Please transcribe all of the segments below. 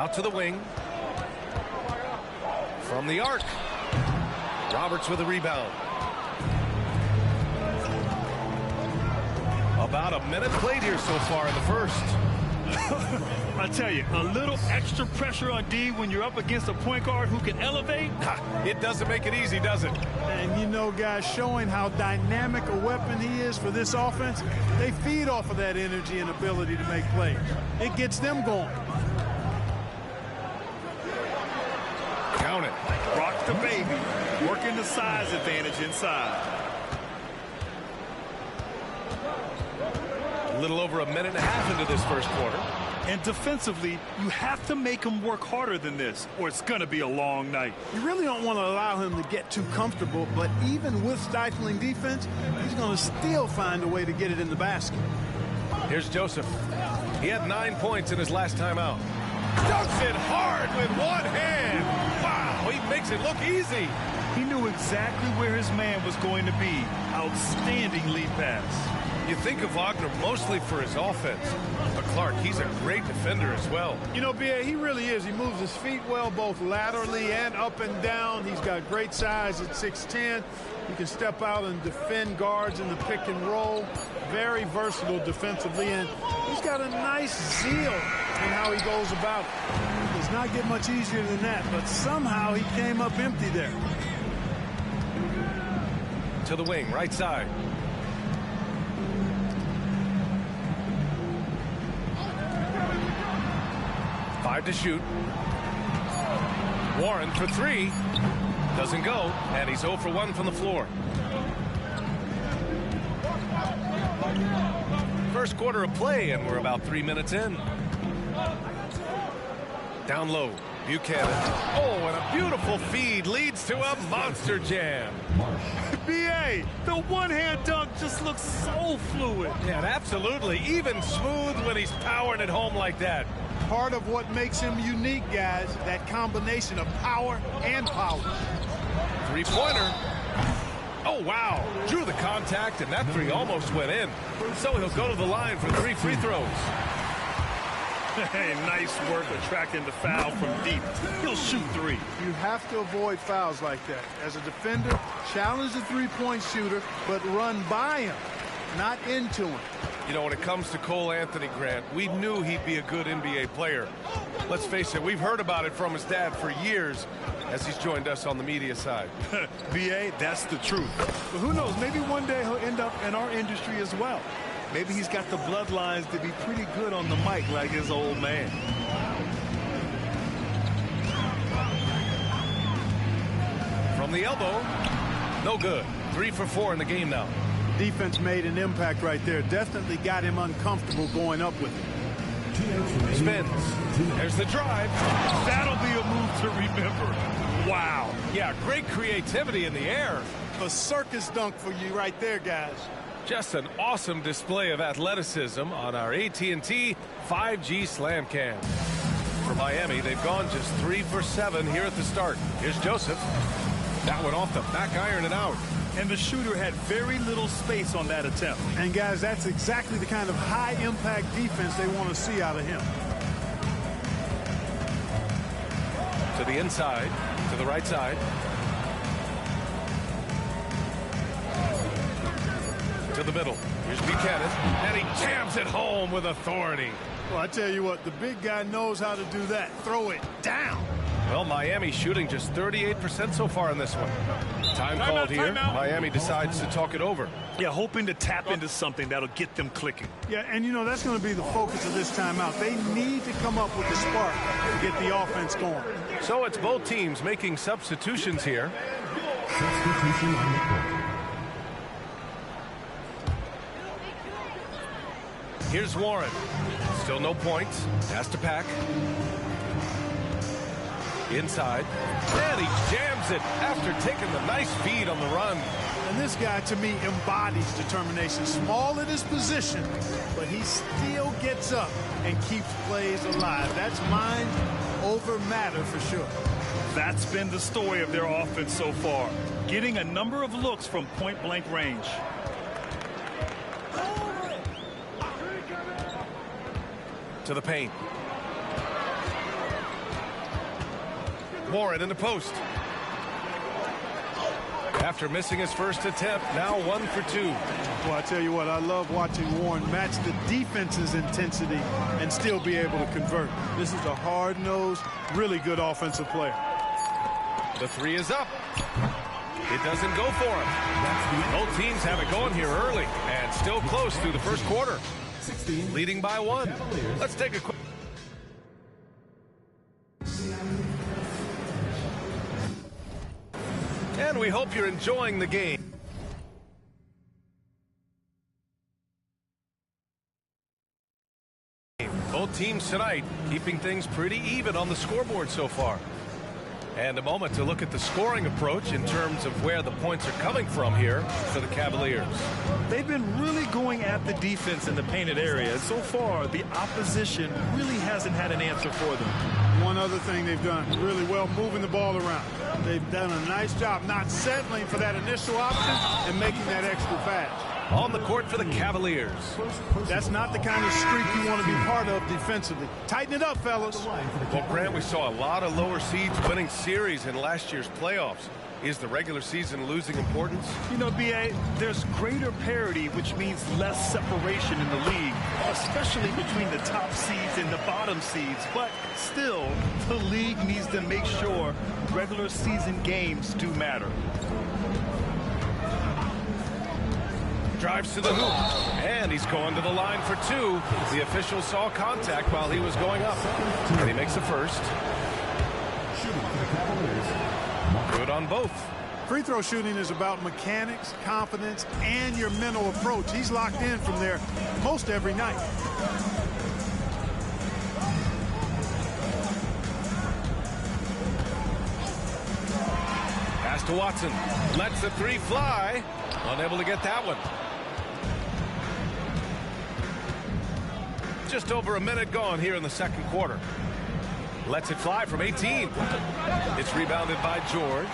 Out to the wing. From the arc. Roberts with a rebound. About a minute played here so far in the first. I tell you, a little extra pressure on D when you're up against a point guard who can elevate. It doesn't make it easy, does it? And you know, guys, showing how dynamic a weapon he is for this offense, they feed off of that energy and ability to make plays. It gets them going. Count it. Rock the baby, working the size advantage inside. A little over a minute and a half into this first quarter. And defensively, you have to make him work harder than this, or it's going to be a long night. You really don't want to allow him to get too comfortable, but even with stifling defense, he's going to still find a way to get it in the basket. Here's Joseph. He had 9 points in his last time out. Dunks it hard with one hand. Wow, he makes it look easy. He knew exactly where his man was going to be. Outstanding lead pass. You think of Wagner mostly for his offense, but Clark, he's a great defender as well. You know, B.A., he really is. He moves his feet well, both laterally and up and down. He's got great size at 6'10". He can step out and defend guards in the pick and roll. Very versatile defensively, and he's got a nice zeal in how he goes about it. It does not get much easier than that, but somehow he came up empty there. To the wing, right side. Five to shoot. Warren for three. Doesn't go, and he's 0 for 1 from the floor. First quarter of play, and we're about 3 minutes in. Down low, Buchanan. Oh, and a beautiful feed leads to a monster jam. B.A., the one-hand dunk just looks so fluid. Yeah, absolutely. Even smooth when he's powering it home like that. Part of what makes him unique, guys, that combination of power and power. Three-pointer. Oh, wow. Drew the contact, and that three almost went in. So he'll go to the line for 3 free throws. Hey, nice work attracting the foul from deep. He'll shoot 3. You have to avoid fouls like that. As a defender, challenge the three-point shooter, but run by him, not into him. You know, when it comes to Cole Anthony, Grant, we knew he'd be a good NBA player. Let's face it, we've heard about it from his dad for years as he's joined us on the media side. B.A., that's the truth. But who knows, maybe one day he'll end up in our industry as well. Maybe he's got the bloodlines to be pretty good on the mic like his old man. From the elbow, no good. 3 for 4 in the game now. Defense made an impact right there. Definitely got him uncomfortable going up with it. Spins. There's the drive. That'll be a move to remember. Wow. Yeah, great creativity in the air. A circus dunk for you right there, guys. Just an awesome display of athleticism on our AT&T 5G Slam Cam. For Miami, they've gone just 3 for 7 here at the start. Here's Joseph. That one off the back iron and out. And the shooter had very little space on that attempt. And, guys, that's exactly the kind of high-impact defense they want to see out of him. To the inside, to the right side. To the middle. Here's Buchanan, and he jams it home with authority. Well, I tell you what, the big guy knows how to do that. Throw it down. Well, Miami shooting just 38% so far in this one. Time called here. Miami decides to talk it over. Yeah, hoping to tap into something that'll get them clicking. Yeah, and you know, that's going to be the focus of this timeout. They need to come up with the spark to get the offense going. So it's both teams making substitutions here. Substitution on the court. Here's Warren. Still no points. Has to pack. Inside. And he jams it after taking the nice feed on the run. And this guy, to me, embodies determination. Small in his position, but he still gets up and keeps plays alive. That's mind over matter for sure. That's been the story of their offense so far. Getting a number of looks from point-blank range. To the paint. Warren in the post. After missing his first attempt, now 1 for 2. Well, I tell you what, I love watching Warren match the defense's intensity and still be able to convert. This is a hard-nosed, really good offensive player. The three is up. It doesn't go for him. Both teams have it going here early and still close through the first quarter. Leading by 1. Let's take a quick. And we hope you're enjoying the game. Both teams tonight keeping things pretty even on the scoreboard so far. And a moment to look at the scoring approach in terms of where the points are coming from here for the Cavaliers. They've been really going at the defense in the painted area. And so far, the opposition really hasn't had an answer for them. One other thing they've done really well, moving the ball around. They've done a nice job not settling for that initial option and making that extra pass. On the court for the Cavaliers. That's not the kind of streak you want to be part of defensively. Tighten it up, fellas. Well, Grant, we saw a lot of lower seeds winning series in last year's playoffs. Is the regular season losing importance? You know, B.A., there's greater parity, which means less separation in the league, especially between the top seeds and the bottom seeds. But still, the league needs to make sure regular season games do matter. Drives to the hoop, and he's going to the line for 2. The official saw contact while he was going up, and he makes the first. Good on both. Free throw shooting is about mechanics, confidence, and your mental approach. He's locked in from there most every night. Pass to Watson. Lets the 3 fly. Unable to get that one. Just over a minute gone here in the second quarter. Lets it fly from 18. It's rebounded by George.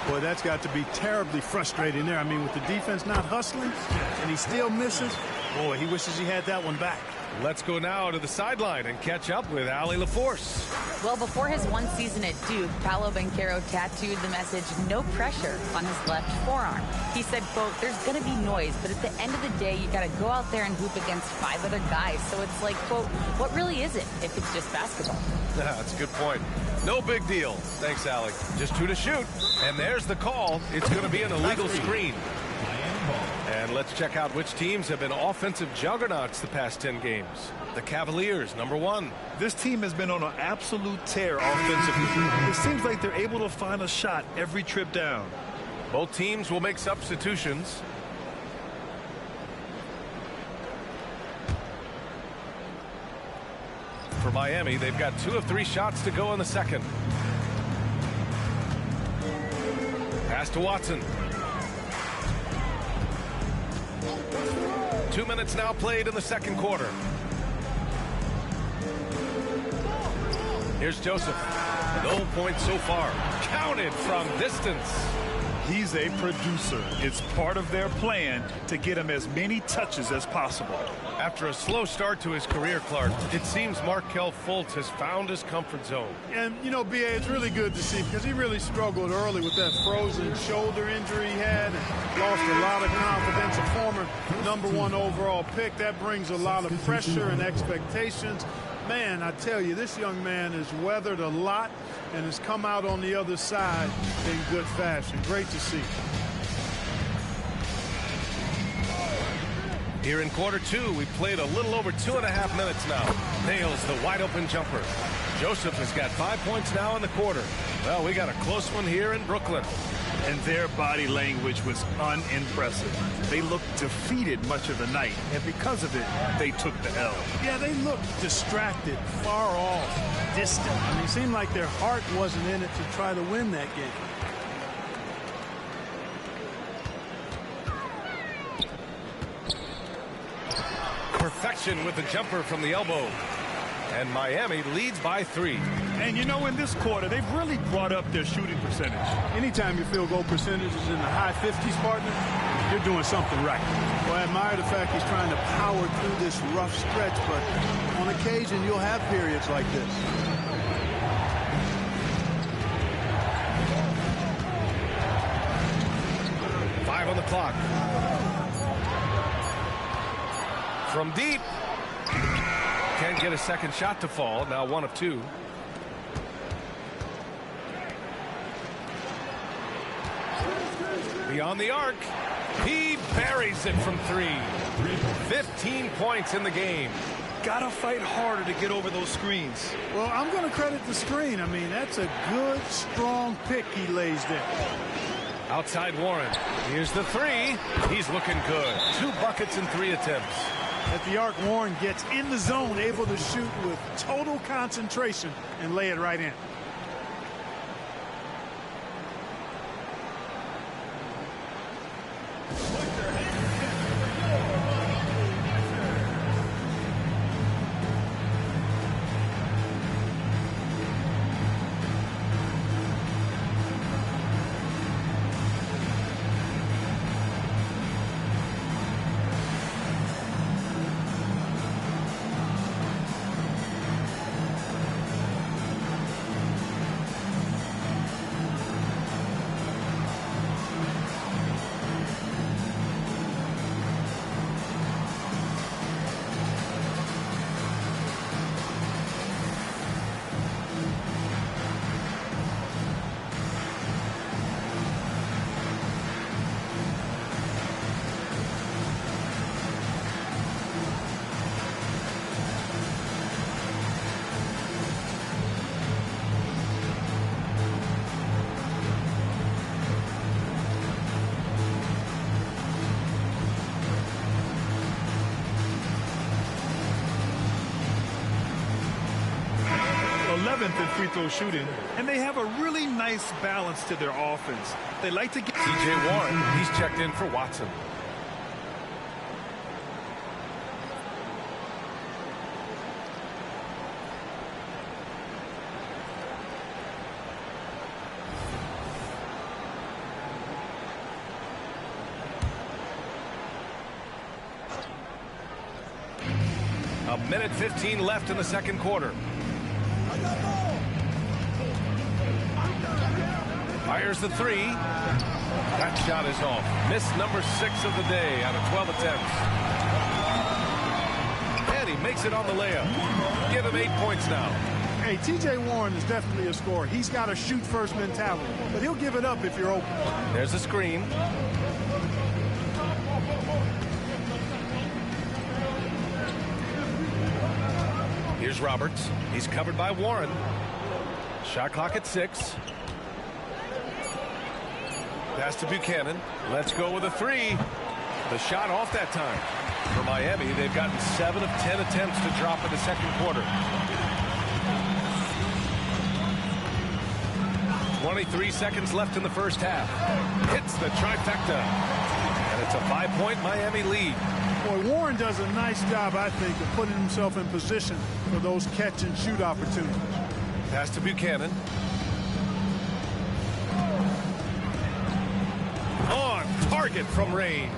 Boy, that's got to be terribly frustrating there. I mean, with the defense not hustling and he still misses, boy, he wishes he had that one back. Let's go now to the sideline and catch up with Allie LaForce. Well, before his one season at Duke, Paolo Banchero tattooed the message, "No pressure," on his left forearm. He said, quote, "There's going to be noise, but at the end of the day, you got to go out there and hoop against 5 other guys. So it's like, quote, what really is it if it's just basketball?" That's a good point. No big deal. Thanks, Allie. Just 2 to shoot. And there's the call. It's going to be an illegal screen. And let's check out which teams have been offensive juggernauts the past 10 games. The Cavaliers, number 1. This team has been on an absolute tear offensively. It seems like they're able to find a shot every trip down. Both teams will make substitutions. For Miami, they've got 2 of 3 shots to go in the second. Pass to Watson. 2 minutes now played in the second quarter. Here's Joseph. No points so far. Counted from distance. He's a producer. It's part of their plan to get him as many touches as possible. After a slow start to his career, Clark, it seems Markelle Fultz has found his comfort zone. And, you know, B.A., it's really good to see because he really struggled early with that frozen shoulder injury he had and lost a lot of confidence. A former #1 overall pick. That brings a lot of pressure and expectations. Man, I tell you, this young man has weathered a lot and has come out on the other side in good fashion. Great to see. Here in quarter 2, we played a little over 2.5 minutes now. Nails the wide open jumper. Joseph has got 5 points now in the quarter. Well, we got a close one here in Brooklyn. And their body language was unimpressive. They looked defeated much of the night, and because of it, they took the L. Yeah, they looked distracted, far off, distant. I mean, it seemed like their heart wasn't in it to try to win that game. Perfection with the jumper from the elbow. And Miami leads by 3. And you know, in this quarter, they've really brought up their shooting percentage. Anytime your field goal percentage is in the high 50s, partner, you're doing something right. Well, I admire the fact he's trying to power through this rough stretch, but on occasion you'll have periods like this. clock. From deep. Can't get a second shot to fall. Now 1 of 2. Beyond the arc. He buries it from 3. 15 points in the game. Gotta fight harder to get over those screens. Well, I'm going to credit the screen. I mean, that's a good, strong pick he lays there. Outside Warren. Here's the 3. He's looking good. 2 buckets in 3 attempts. At the arc, Warren gets in the zone, able to shoot with total concentration and lay it right in. In free throw shooting, and they have a really nice balance to their offense. They like to get TJ Warren, he's checked in for Watson. A minute 15 left in the second quarter. Fires the 3. That shot is off. Miss number 6 of the day out of 12 attempts. And he makes it on the layup. Give him 8 points now. Hey, TJ Warren is definitely a scorer. He's got a shoot first mentality, but he'll give it up if you're open. There's a screen. Here's Roberts. He's covered by Warren. Shot clock at 6. Pass to Buchanan. Let's go with a 3. The shot off that time. For Miami, they've gotten 7 of 10 attempts to drop in the second quarter. 23 seconds left in the first half. Hits the trifecta. And it's a 5-point Miami lead. Boy, Warren does a nice job, I think, of putting himself in position for those catch and shoot opportunities. Pass to Buchanan. On target from range.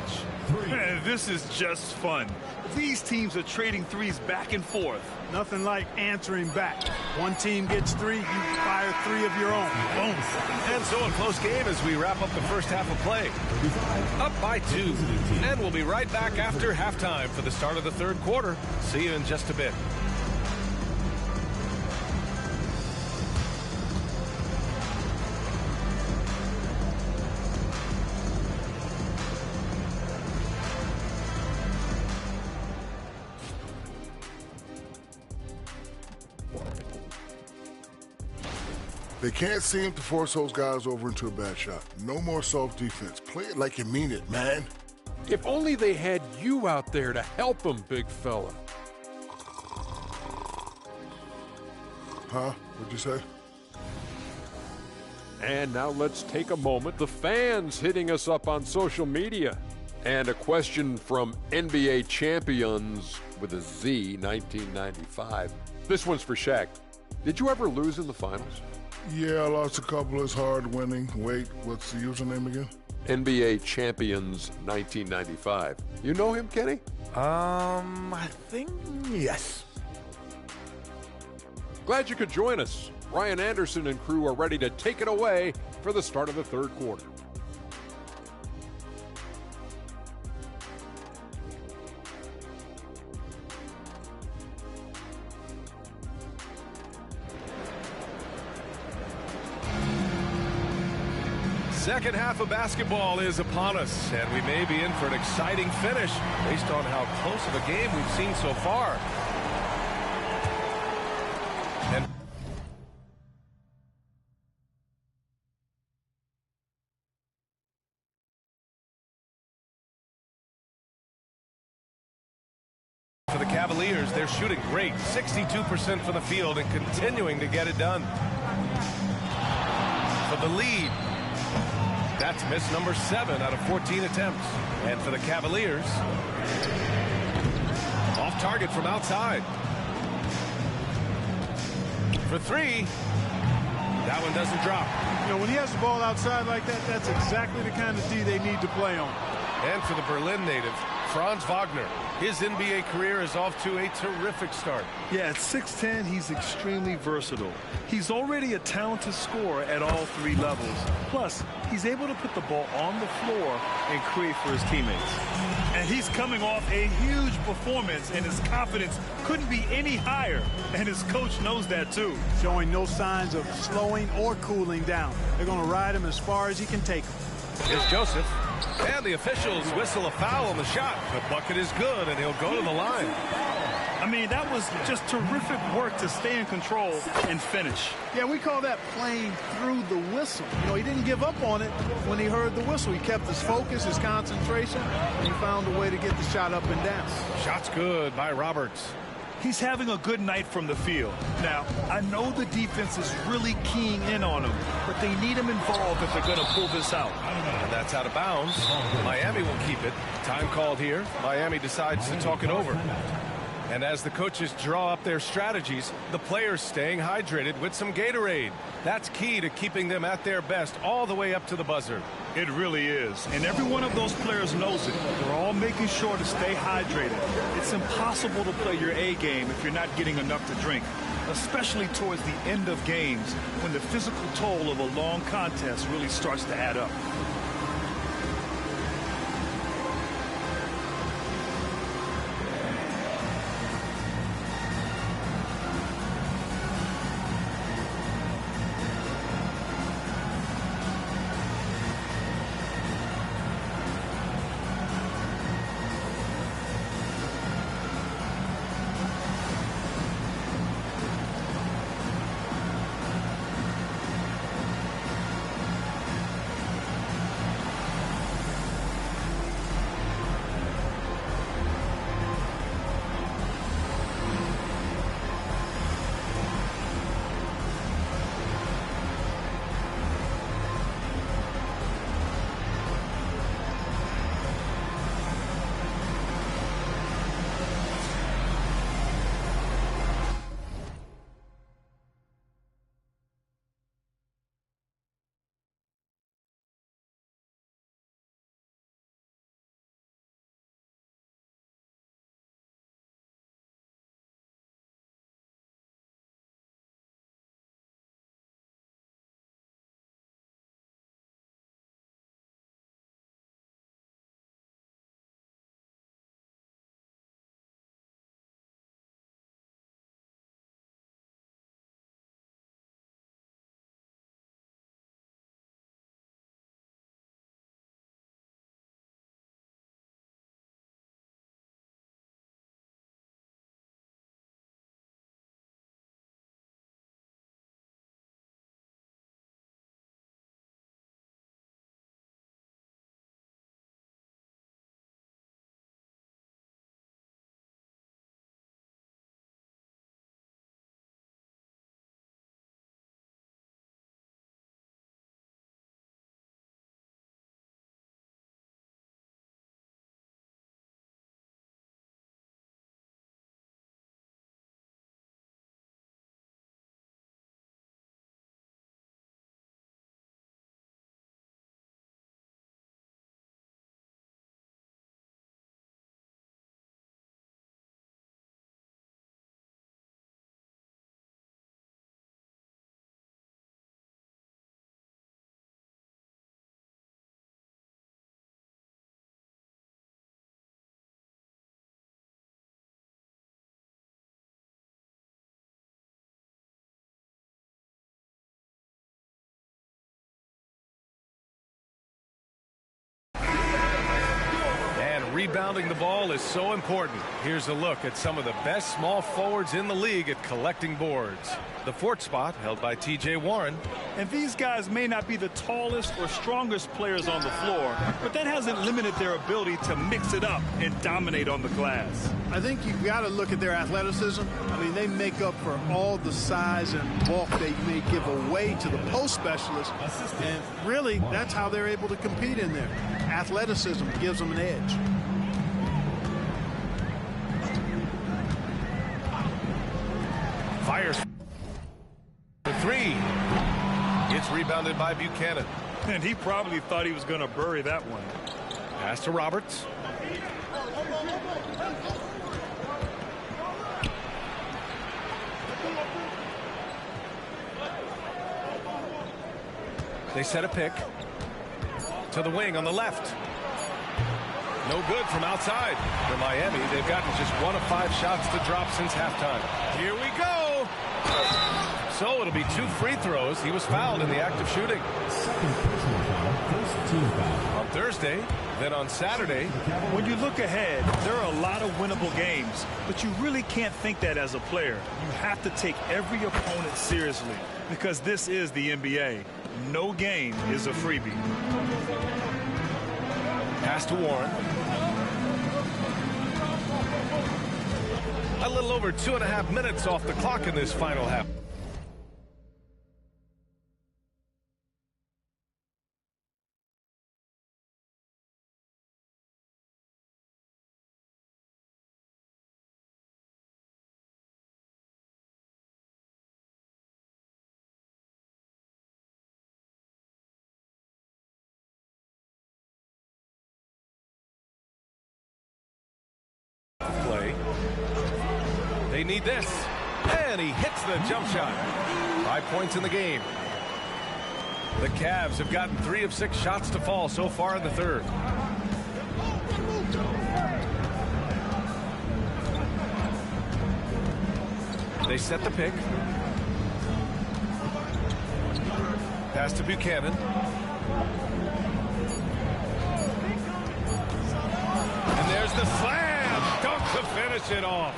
Man, this is just fun. These teams are trading threes back and forth. Nothing like answering back. One team gets 3, you fire 3 of your own. Boom. And so a close game as we wrap up the first half of play. Up by 2. And we'll be right back after halftime for the start of the third quarter. See you in just a bit. They can't seem to force those guys over into a bad shot. No more soft defense. Play it like you mean it, man. If only they had you out there to help them, big fella. Huh? What'd you say? And now let's take a moment. The fans hitting us up on social media. And a question from NBA Champions with a Z, 1995. This one's for Shaq. Did you ever lose in the finals? Yeah, I lost a couple. It's hard winning. Wait, what's the username again? NBA Champions 1995. You know him, Kenny? I think yes. Glad you could join us. Ryan Anderson and crew are ready to take it away for the start of the third quarter. second half of basketball is upon us, and we may be in for an exciting finish based on how close of a game we've seen so far. And for the Cavaliers, they're shooting great, 62% from the field and continuing to get it done. For the lead, that's miss number 7 out of 14 attempts. And for the Cavaliers, off target from outside. For 3, that one doesn't drop. You know, when he has the ball outside like that, that's exactly the kind of D they need to play on. And for the Berlin native, Franz Wagner. His NBA career is off to a terrific start. Yeah, at 6'10", he's extremely versatile. He's already a talented scorer at all 3 levels. Plus, he's able to put the ball on the floor and create for his teammates. And he's coming off a huge performance, and his confidence couldn't be any higher. And his coach knows that, too. Showing no signs of slowing or cooling down. They're going to ride him as far as he can take him. Here's Joseph. And the officials whistle a foul on the shot. The bucket is good, and he'll go to the line. I mean, that was just terrific work to stay in control and finish. Yeah, we call that playing through the whistle. You know, he didn't give up on it when he heard the whistle. He kept his focus, his concentration, and he found a way to get the shot up and down. Shot's good by Roberts. He's having a good night from the field. Now, I know the defense is really keying in on him, but they need him involved if they're going to pull this out. And that's out of bounds. Miami will keep it. Time called here. Miami decides to talk it over. And as the coaches draw up their strategies, the players staying hydrated with some Gatorade. That's key to keeping them at their best all the way up to the buzzer. It really is. And every one of those players knows it. They're all making sure to stay hydrated. It's impossible to play your A game if you're not getting enough to drink, especially towards the end of games when the physical toll of a long contest really starts to add up. rebounding the ball is so important. Here's a look at some of the best small forwards in the league at collecting boards. The fourth spot held by T.J. Warren. And these guys may not be the tallest or strongest players on the floor, but that hasn't limited their ability to mix it up and dominate on the glass. I think you've got to look at their athleticism. I mean, they make up for all the size and bulk they may give away to the post specialists. And really, that's how they're able to compete in there. Athleticism gives them an edge. Fires for three. It's rebounded by Buchanan. And he probably thought he was going to bury that one. Pass to Roberts. They set a pick to the wing on the left. No good from outside. For Miami, they've gotten just 1 of 5 shots to drop since halftime. Here we go. So it'll be 2 free throws. He was fouled in the act of shooting. Second personal foul, first team foul. On Thursday, then on Saturday. When you look ahead, there are a lot of winnable games, but you really can't think that as a player. You have to take every opponent seriously because this is the NBA. No game is a freebie. Pass to Warren. A little over 2.5 minutes off the clock in this final half. Play. They need this. And he hits the jump shot. 5 points in the game. The Cavs have gotten 3 of 6 shots to fall so far in the third. They set the pick. Pass to Buchanan. And there's the slam. Dunk to finish it off.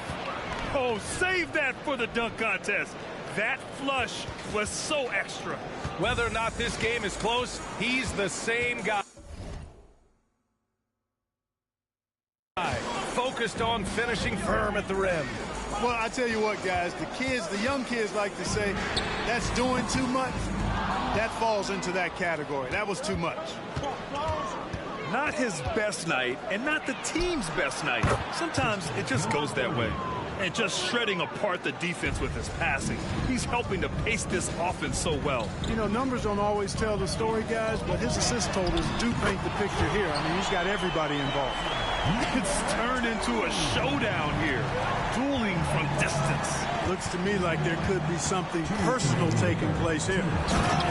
Oh, save that for the dunk contest. That flush was so extra. Whether or not this game is close, he's the same guy. Focused on finishing firm at the rim. Well, I tell you what, guys, the young kids like to say, that's doing too much. That falls into that category. That was too much. Not his best night and not the team's best night. Sometimes it just goes that way. And just shredding apart the defense with his passing. He's helping to pace this offense so well. You know, numbers don't always tell the story, guys, but his assist totals do paint the picture here. I mean, he's got everybody involved. It's turned into a showdown here. Dueling from distance. Looks to me like there could be something personal taking place here.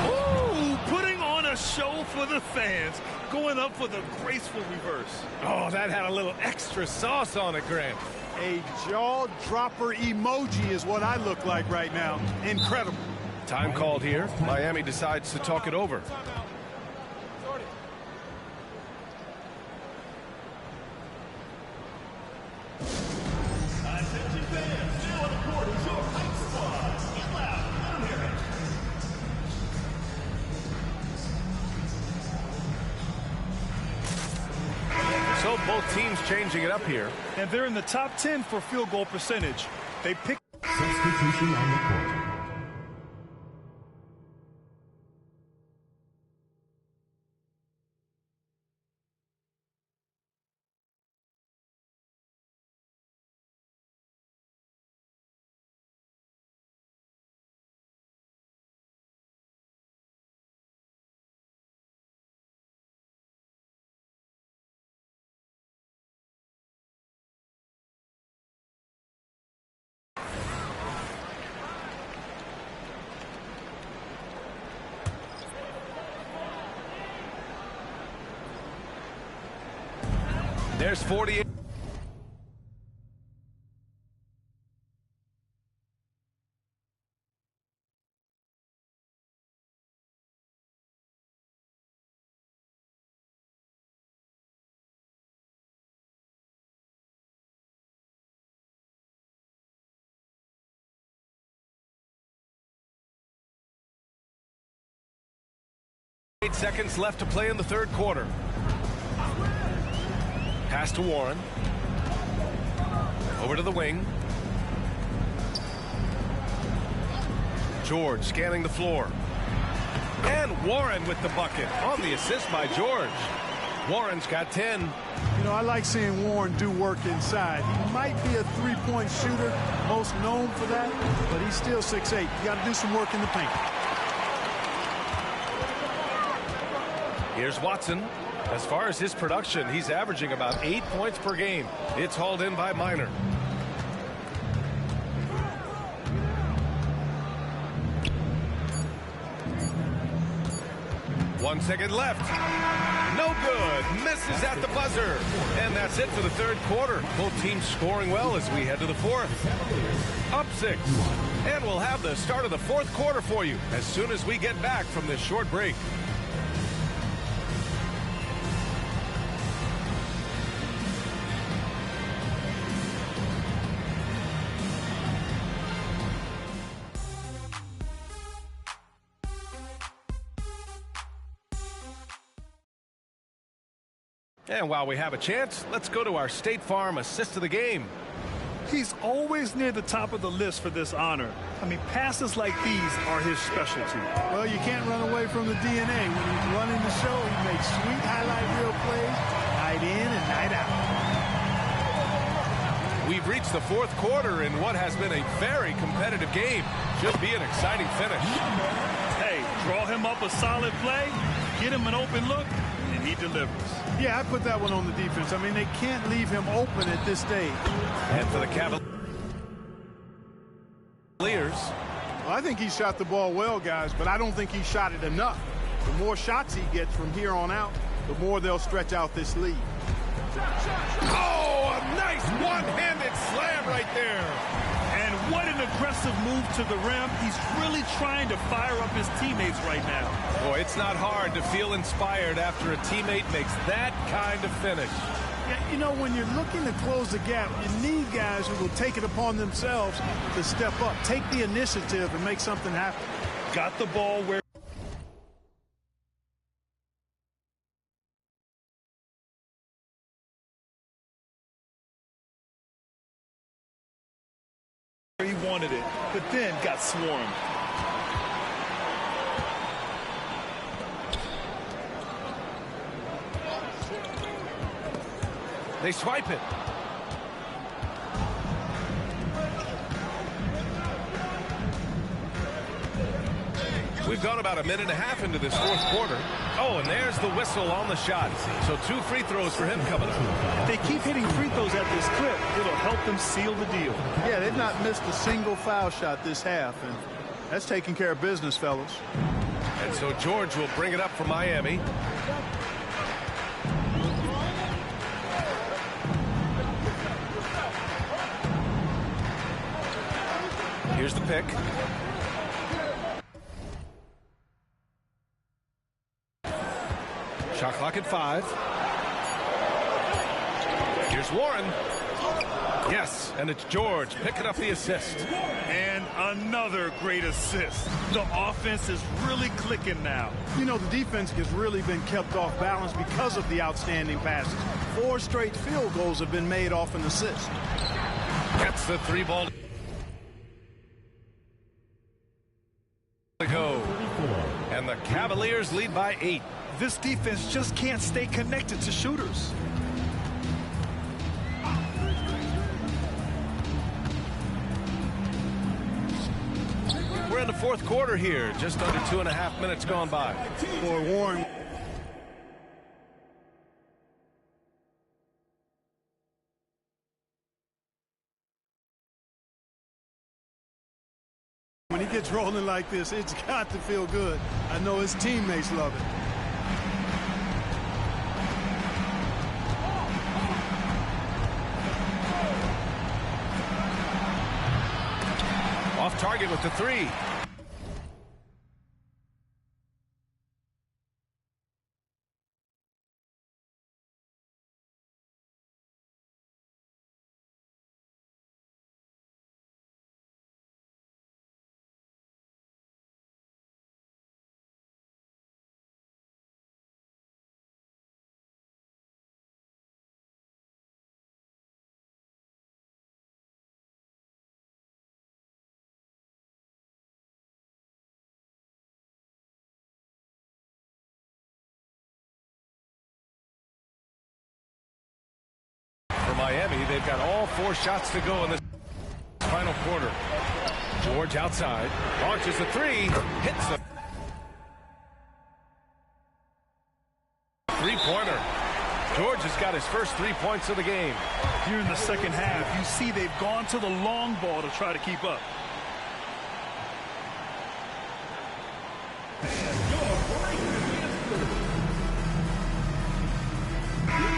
Ooh, putting on a show for the fans. Going up for the graceful reverse. Oh, that had a little extra sauce on it, Grant. A jaw-dropper emoji is what I look like right now. Incredible. Time called here. Miami decides to talk it over. So both teams changing it up here. And they're in the top 10 for field goal percentage. They picked Substitution on the court. There's 48. 8 seconds left to play in the third quarter. Pass to Warren. Over to the wing. George scanning the floor. And Warren with the bucket on the assist by George. Warren's got 10. You know, I like seeing Warren do work inside. He might be a three-point shooter, most known for that, but he's still 6'8". You got to do some work in the paint. Here's Watson. As far as his production, he's averaging about 8 points per game. It's hauled in by Minor. One second left. No good. Misses at the buzzer. And that's it for the third quarter. Both teams scoring well as we head to the fourth. Up 6. And we'll have the start of the fourth quarter for you as soon as we get back from this short break. And while we have a chance, let's go to our State Farm assist of the game. He's always near the top of the list for this honor. I mean, passes like these are his specialty. Well, you can't run away from the DNA. When he's running the show, he makes sweet highlight reel plays, night in and night out. We've reached the fourth quarter in what has been a very competitive game. Should be an exciting finish. Hey, draw him up a solid play, get him an open look, and he delivers. Yeah, I put that one on the defense. I mean, they can't leave him open at this stage. And for the Cavaliers. Well, I think he shot the ball well, guys, but I don't think he shot it enough. The more shots he gets from here on out, the more they'll stretch out this lead. Oh, a nice one-handed slam right there. And what an aggressive move to the rim. He's really trying to fire up his teammates right now. Boy, it's not hard to feel inspired after a teammate makes that kind of finish. Yeah, you know, when you're looking to close the gap, you need guys who will take it upon themselves to step up, take the initiative, and make something happen. Got the ball where he wanted it, but then got swarmed. They swipe it. We've gone about a minute and a half into this fourth quarter. Oh, and there's the whistle on the shot. So 2 free throws for him coming up. If they keep hitting free throws at this clip, it'll help them seal the deal. Yeah, they've not missed a single foul shot this half, and that's taking care of business, fellas. And so George will bring it up for Miami. Here's the pick. Shot clock at 5. Here's Warren. Yes, and it's George picking up the assist. And another great assist. The offense is really clicking now. You know, the defense has really been kept off balance because of the outstanding passes. 4 straight field goals have been made off an assist. Gets the 3-ball to go. And the Cavaliers lead by 8. This defense just can't stay connected to shooters. We're in the fourth quarter here, just under 2.5 minutes gone by. For Warren. When he gets rolling like this, it's got to feel good. I know his teammates love it. Off target with the 3. Miami, they've got all 4 shots to go in this final quarter. George outside, launches a 3, hits the three-pointer. George has got his first 3 points of the game. Here in the second half, you see they've gone to the long ball to try to keep up.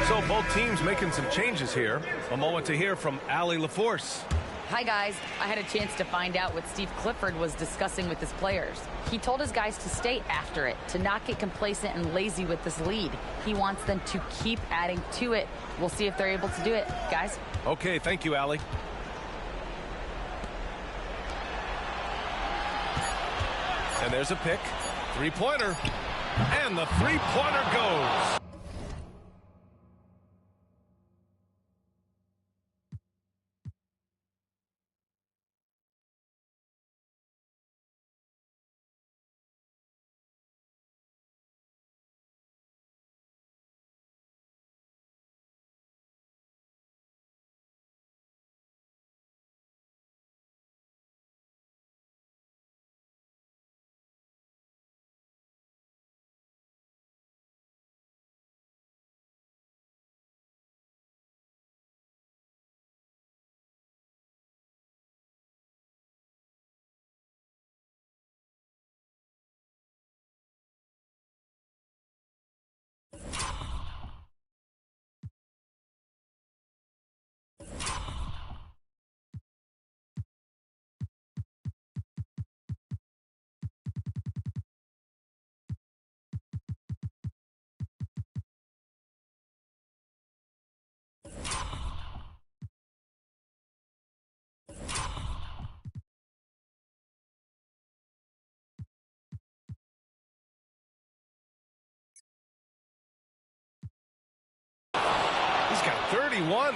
So both teams making some changes here. A moment to hear from Allie LaForce. Hi, guys. I had a chance to find out what Steve Clifford was discussing with his players. He told his guys to stay after it, to not get complacent and lazy with this lead. He wants them to keep adding to it. We'll see if they're able to do it, guys. Okay, thank you, Allie. And there's a pick. Three-pointer. And the three-pointer goes. He's got 31.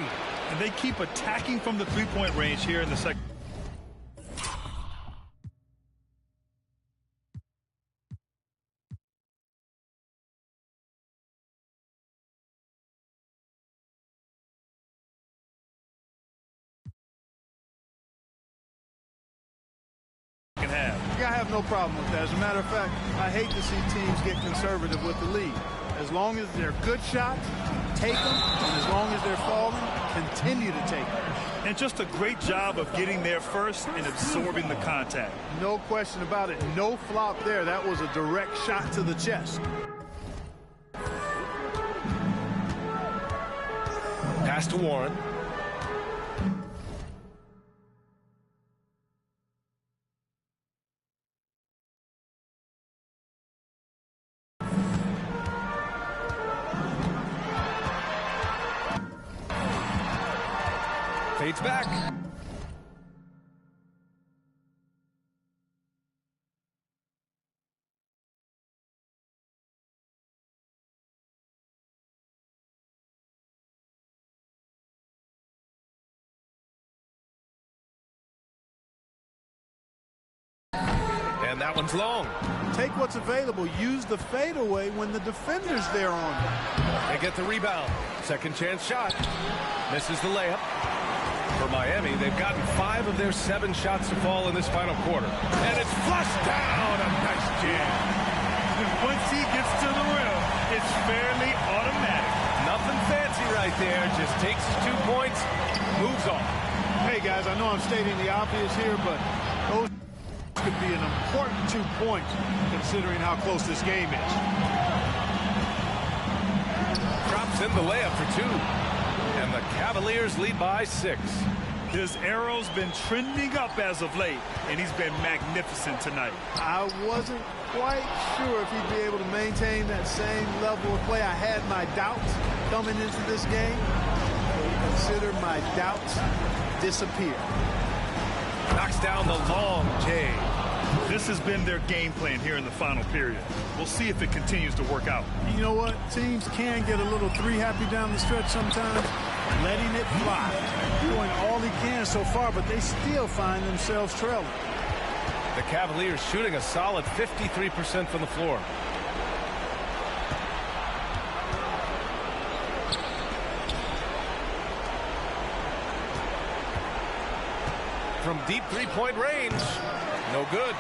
And they keep attacking from the three-point range here in the second. I have no problem with that. As a matter of fact, I hate to see teams get conservative with the lead. As long as they're good shots, take them. And as long as they're falling, continue to take them. And just a great job of getting there first and absorbing the contact. No question about it. No flop there. That was a direct shot to the chest. Pass to Warren. Fades back. And that one's long. Take what's available. Use the fadeaway when the defender's there on them. They get the rebound. Second chance shot. Misses the layup. For Miami, they've gotten 5 of their 7 shots to fall in this final quarter. And it's flushed down. A nice jam. Once he gets to the rim, it's fairly automatic. Nothing fancy right there. Just takes his 2 points, moves on. Hey, guys, I know I'm stating the obvious here, but those could be an important 2 points considering how close this game is. Drops in the layup for 2. And the Cavaliers lead by 6. His arrow's been trending up as of late, and he's been magnificent tonight. I wasn't quite sure if he'd be able to maintain that same level of play. I had my doubts coming into this game. Consider my doubts disappear. Knocks down the long J. This has been their game plan here in the final period. We'll see if it continues to work out. You know what? Teams can get a little three-happy down the stretch sometimes, letting it fly. Doing all he can so far, but they still find themselves trailing. The Cavaliers shooting a solid 53% from the floor. from deep three-point range. No good.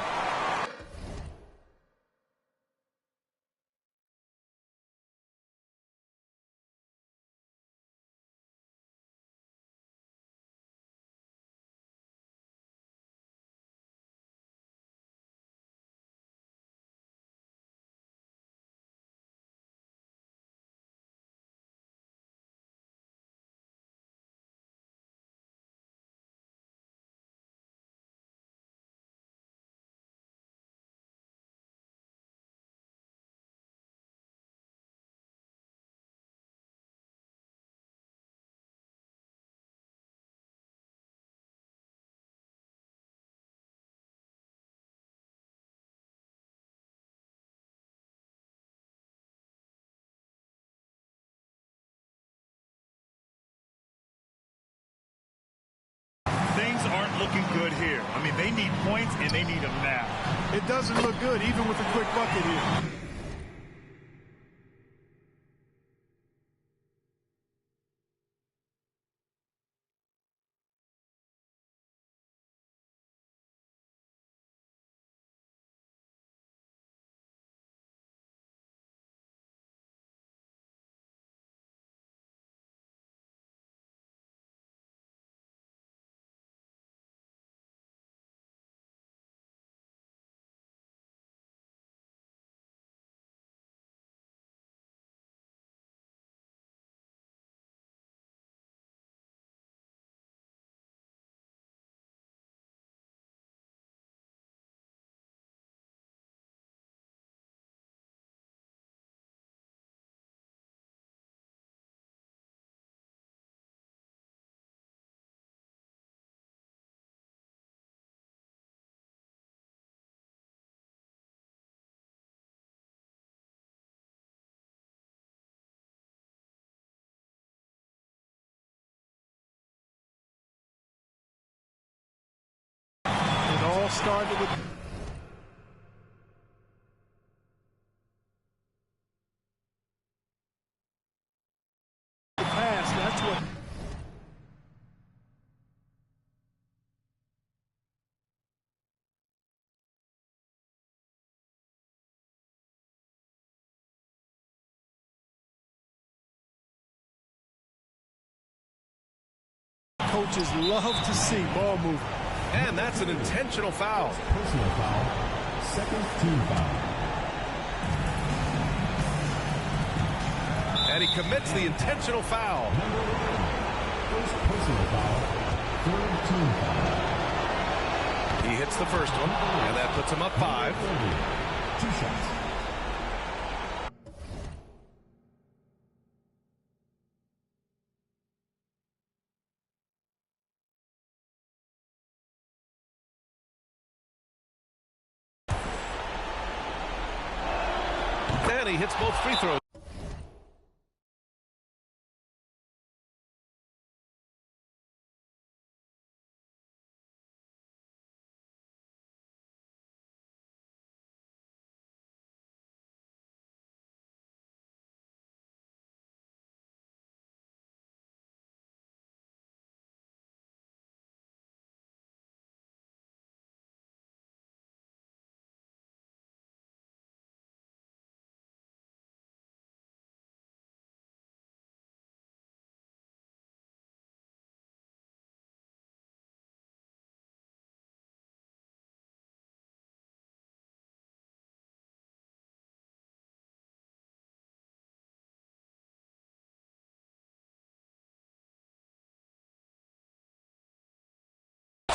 Things aren't looking good here. I mean, they need points, and they need them now. It doesn't look good, even with a quick bucket here. It all started with the pass. That's what. Coaches love to see ball movement. And that's an intentional foul. Personal foul. Second team foul. And he commits the intentional foul. Number 11. First personal foul. Third team foul. He hits the first one, and that puts him up 5. 2 shots. And he hits both free throws.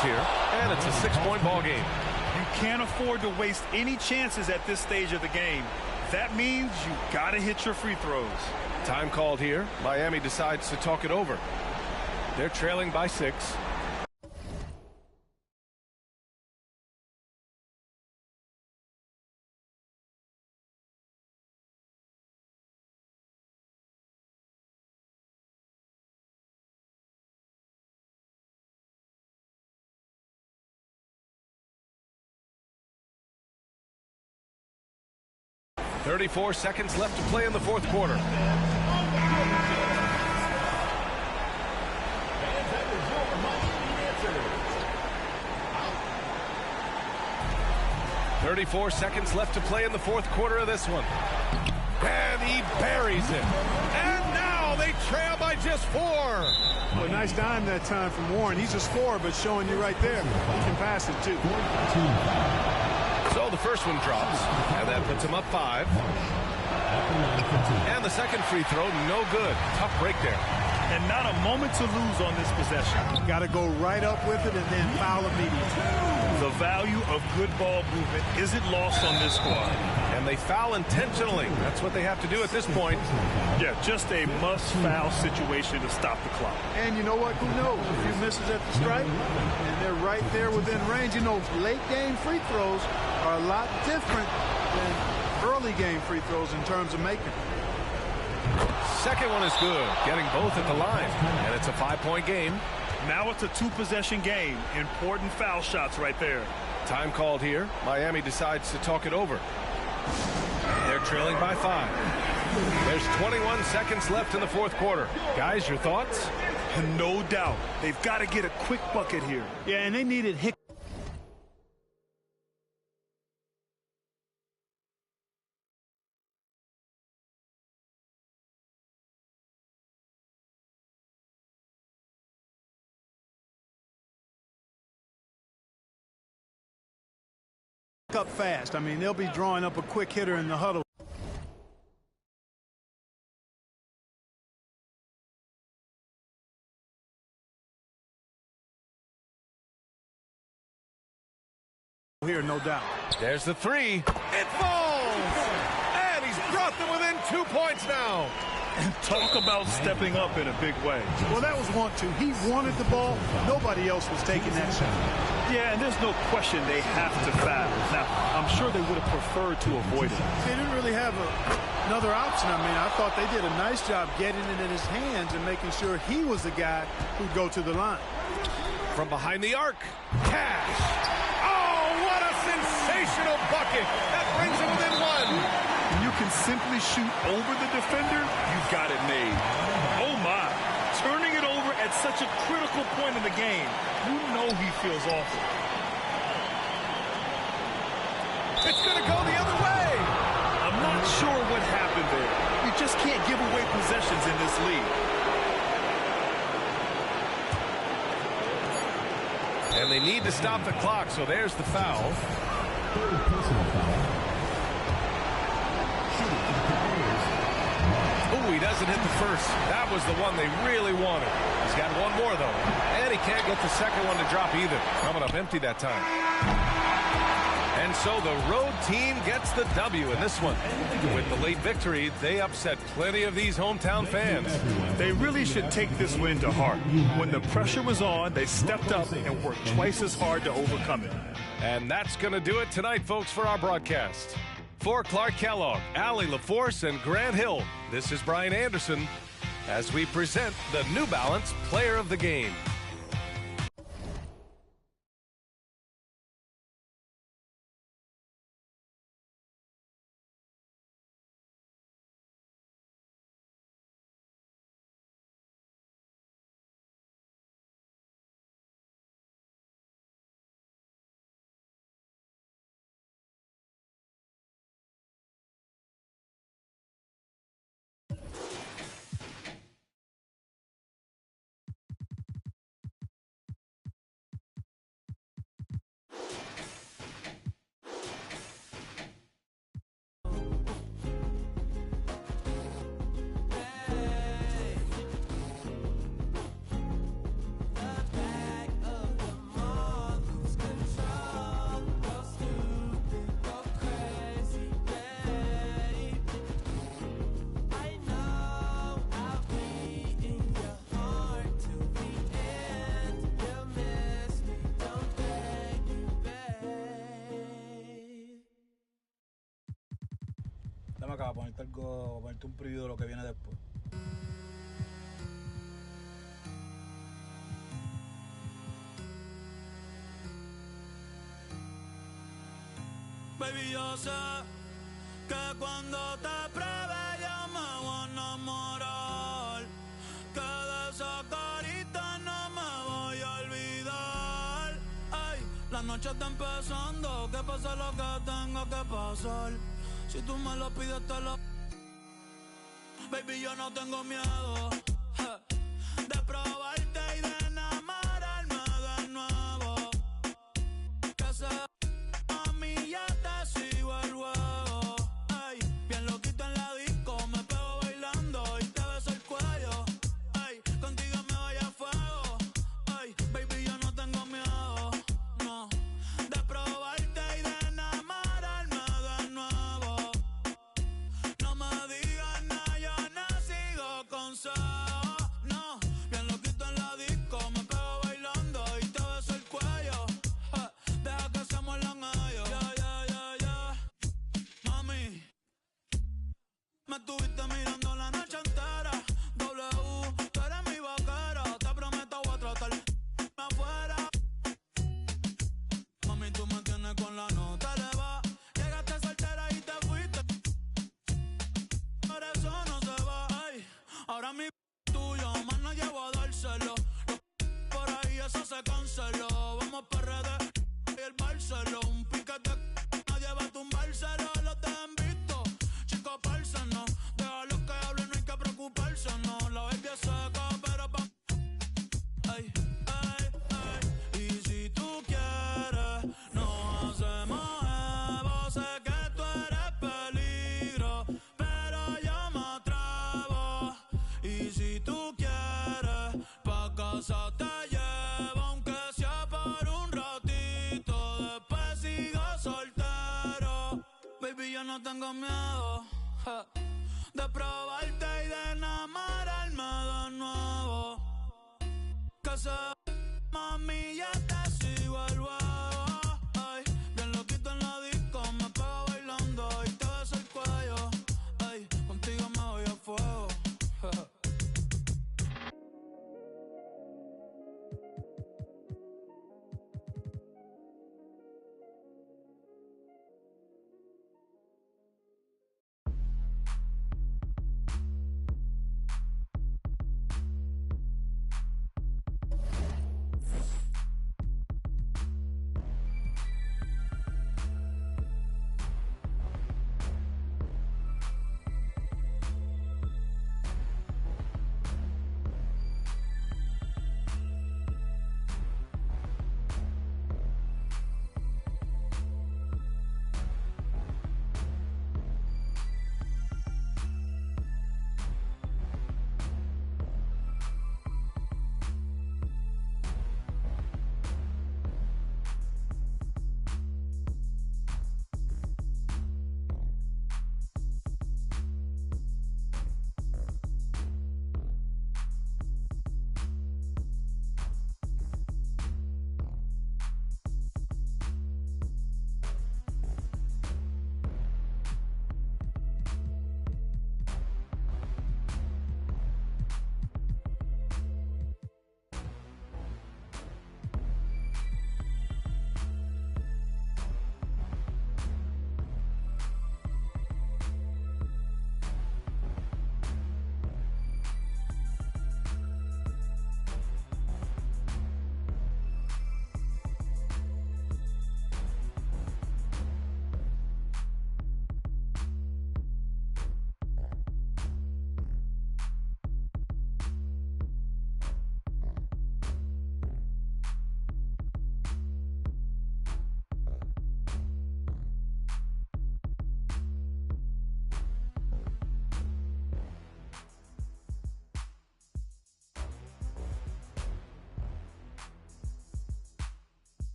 Here, and it's a 6-point ball game. You can't afford to waste any chances at this stage of the game. That means you got to hit your free throws. Time called here. Miami decides to talk it over. They're trailing by 6. .34 seconds left to play in the fourth quarter. 34 seconds left to play in the fourth quarter of this one. And he buries it. And now they trail by just 4. Well, nice dime that time from Warren. He's a scorer, but showing you right there, he can pass it too. So the first one drops, and that puts him up 5. And the second free throw, no good. Tough break there. And not a moment to lose on this possession. Got to go right up with it and then foul immediately. The value of good ball movement isn't lost on this squad. And they foul intentionally. That's what they have to do at this point. Yeah, just a must-foul situation to stop the clock. And you know what? Who knows? A few misses at the stripe, and they're right there within range. You know, late-game free throws are a lot different than early-game free throws in terms of making. Second one is good, getting both at the line. And it's a 5-point game. Now it's a 2-possession game. Important foul shots right there. Time called here. Miami decides to talk it over. They're trailing by 5. There's 21 seconds left in the fourth quarter. Guys, your thoughts? No doubt. They've got to get a quick bucket here. Yeah, and they needed up fast. I mean, they'll be drawing up a quick hitter in the huddle. Here, no doubt. There's the 3. It falls! And he's brought them within 2 points now. And talk about stepping up in a big way. Well, that was want to. He wanted the ball. Nobody else was taking that shot. Yeah, and there's no question they have to foul. Now, I'm sure they would have preferred to avoid it. They didn't really have another option. I mean, I thought they did a nice job getting it in his hands and making sure he was the guy who'd go to the line. From behind the arc, Cash. Oh, what a sensational bucket. That brings him within 1. You can simply shoot over the defender, you've got it made. Oh, my. Turning it over at such a critical point in the game. You know he feels awful. It's going to go the other way. I'm not sure what happened there. You just can't give away possessions in this league. And they need to stop the clock, so there's the foul. Third personal foul. Oh, he doesn't hit the first. That was the one they really wanted. He's got one more, though. And he can't get the second one to drop either. Coming up empty that time. And so the road team gets the W in this one. With the late victory, they upset plenty of these hometown fans. They really should take this win to heart. When the pressure was on, they stepped up and worked twice as hard to overcome it. And that's going to do it tonight, folks, for our broadcast. For Clark Kellogg, Allie LaForce, and Grant Hill, this is Brian Anderson as we present the New Balance Player of the Game. Dame acá, ponerte algo, ponerte un preview de lo que viene después. Baby, yo sé que cuando te pruebe yo me voy a enamorar, que de esa carita no me voy a olvidar. Ay, la noche noche está empezando, que pase lo que tenga que pasar. Si tú me lo pides te lo... Baby, yo no tengo miedo de probarte y de enamorarme de nuevo. Que sea a mí ya te sigo el juego. Ay, bien loquito en la disco, me pego bailando y te beso el cuello. Ay, contigo me voy a fuego. Ay, baby, yo no tengo miedo, no, de probarte y de enamorarme de nuevo. No me digas nada, yo no sigo consejos, no. Bien loquito en la disco, me pego bailando y te beso el cuello. Deja que se muelan ellos. Ya. Mami, me estuviste mirando la noche entera. W, tú eres mi vaquera. Te prometo voy a tratar afuera. Mami, tú me tienes con la nota elevada. Llegaste soltera y te fuiste. Por eso no se va. Ay, ahora mi tuyo, más no llevo a dárselo. Por ahí eso se canceló. Vamos para redes y el Barceló. Un piquete, nadie va a tumbárselo. Los te han visto, chicos, no. Deja los que hablen, no hay que preocuparse, no. La baby es seca, pero pa... Ay. Y si tú quieres, nos hacemos evo. Sé que tú eres peligro, pero yo me atrevo. Y si tú quieres, pa' casa te llevo, aunque sea por un ratito. Después sigo soltero. Baby, yo no tengo miedo de probarte y de enamorarme de nuevo. Que se mami, ya te sigo el juego. Ay, bien loquito en la disco, me pego bailando y te beso el cuello. Ay, contigo me voy a fuego.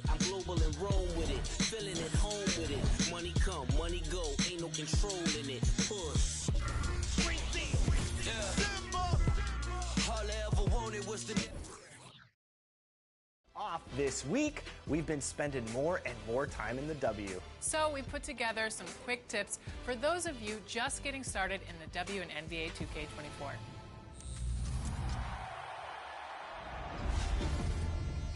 I'm global and roam with it, feeling at home with it. Money come, money go, ain't no control in it. Push. All I ever wanted was the off this week, we've been spending more and more time in the W. So we put together some quick tips for those of you just getting started in the W and NBA 2K24.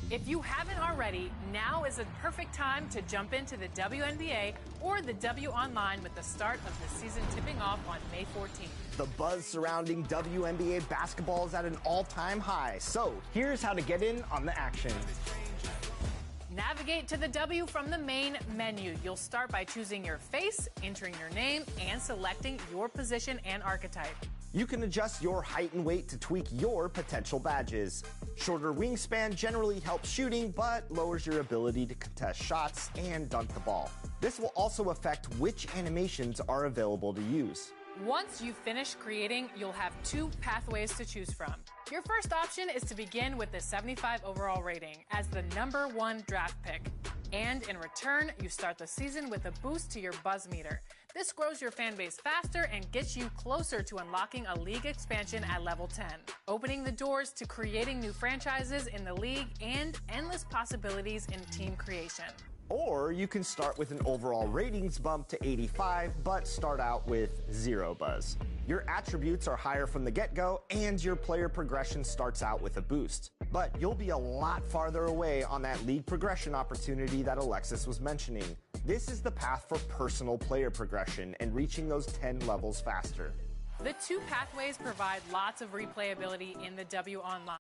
If you haven't already, now is a perfect time to jump into the WNBA or the W Online with the start of the season tipping off on May 14th. The buzz surrounding WNBA basketball is at an all-time high, so here's how to get in on the action. Navigate to the W from the main menu. You'll start by choosing your face, entering your name, and selecting your position and archetype. You can adjust your height and weight to tweak your potential badges. Shorter wingspan generally helps shooting, but lowers your ability to contest shots and dunk the ball. This will also affect which animations are available to use. Once you finish creating, you'll have 2 pathways to choose from. Your first option is to begin with the 75 overall rating as the #1 draft pick. And in return, you start the season with a boost to your buzz meter. This grows your fan base faster and gets you closer to unlocking a league expansion at level 10, opening the doors to creating new franchises in the league and endless possibilities in team creation. Or you can start with an overall ratings bump to 85, but start out with 0 buzz. Your attributes are higher from the get-go, and your player progression starts out with a boost. But you'll be a lot farther away on that league progression opportunity that Alexis was mentioning. This is the path for personal player progression and reaching those 10 levels faster. The 2 pathways provide lots of replayability in the W Online.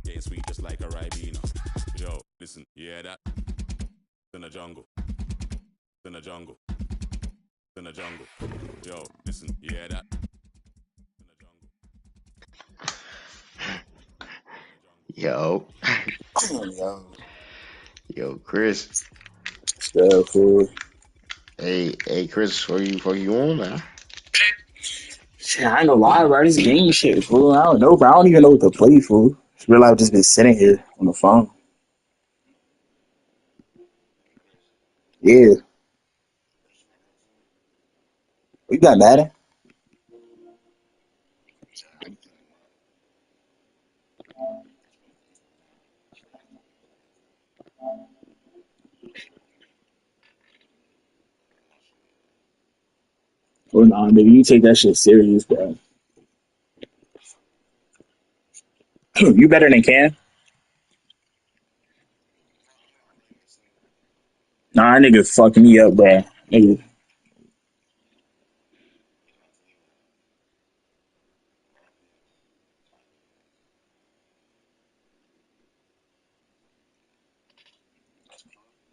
Getting sweet just like a Ribena. Yo, listen, you hear that? In the jungle. In the jungle. In the jungle. Yo, listen, you hear that? Yo. Yo. Yo, Chris. So cool. Hey, Chris, for you on, man? Shit, I ain't gonna lie, bro. This game shit, fool. I don't know, bro. I don't even know what to play, fool. Just real life just been sitting here on the phone. Yeah. We got Madden. Well, nah, nigga, you take that shit serious, bro. You better than Cam? Nah, that nigga fucking me up, bro. Nigga.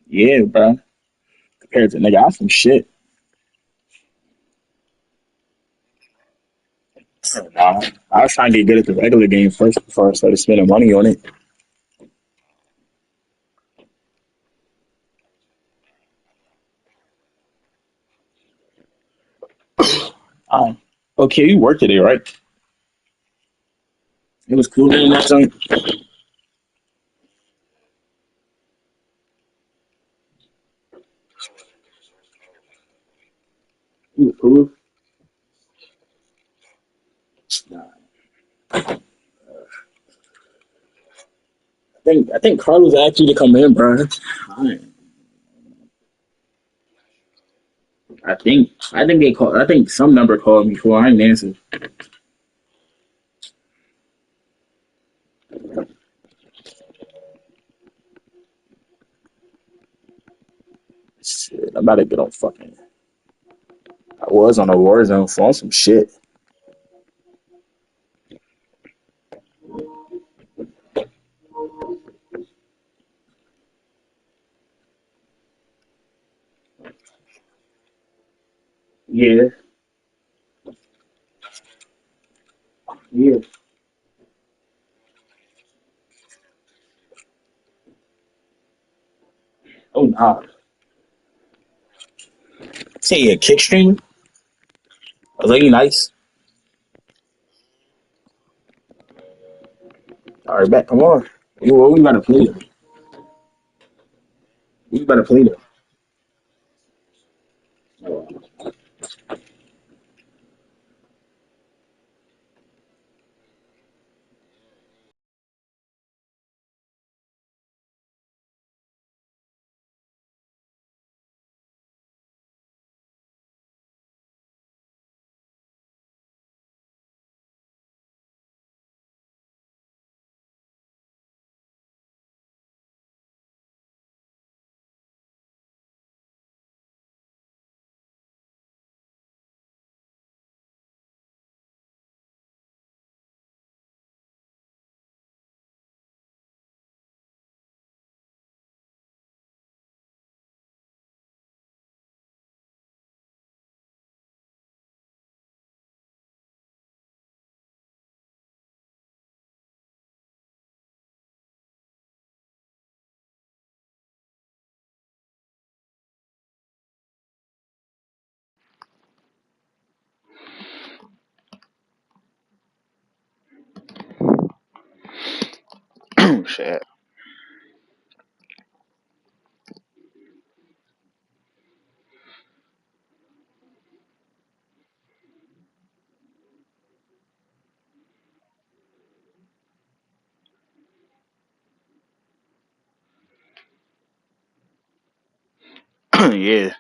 Yeah, bro. Compared to nigga, I'm some shit. Nah, I was trying to get good at the regular game first before I started spending money on it. Okay, you worked today, right? It was cool in that joint. It was cool. I think Carlos asked you to come in, bro. I think they called. I think some number called me before. I didn't answer. Shit, I'm about to get on fucking. I was on a Warzone phone, some shit. Yeah, yeah. Oh nah. Say you a kick stream? A lady nice. All right, back. Come on. We gotta play them. We better play them. Shit. Yeah.